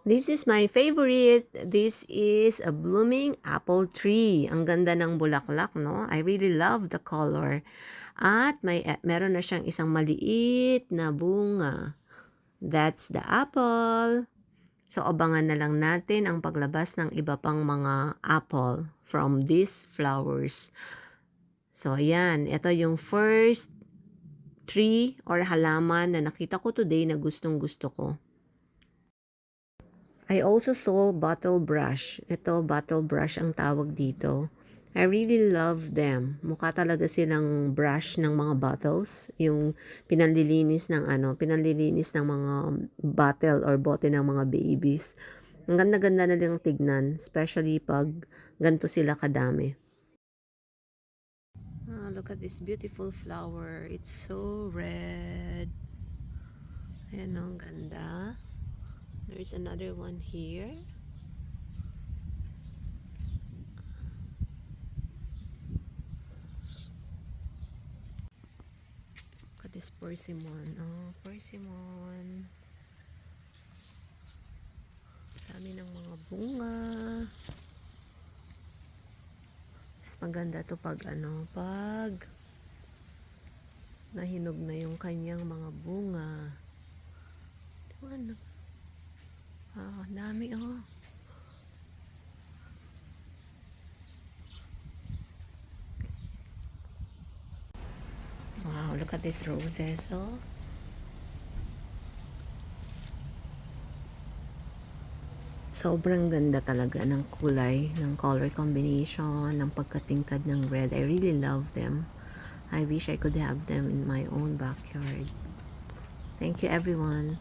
This is my favorite. This is a blooming apple tree. Ang ganda ng bulaklak, no? I really love the color. At meron na siyang isang maliit na bunga. That's the apple. So, abangan na lang natin ang paglabas ng iba pang mga apple from these flowers. So, ayan. Ito yung first tree or halaman na nakita ko today na gustong-gusto ko. I also saw bottle brush. Ito, bottle brush ang tawag dito. I really love them. Mukha talaga silang brush ng mga bottles. Yung pinanlilinis ng pinanlilinis ng mga bottle or bote ng mga babies. Ang ganda-ganda na lang tignan, especially pag ganito sila kadami. Look at this beautiful flower. It's so red. Ayan, ang ganda. There's another one here. Look at this persimmon. Oh, persimmon. Dami ng mga bunga. Mas maganda to pag pag nahinog na yung kanyang mga bunga. Diba, dami oh. Wow, look at these roses, oh. Sobrang ganda talaga ng kulay, ng color combination, ng pagkatingkad ng red. I really love them. I wish I could have them in my own backyard. Thank you, everyone.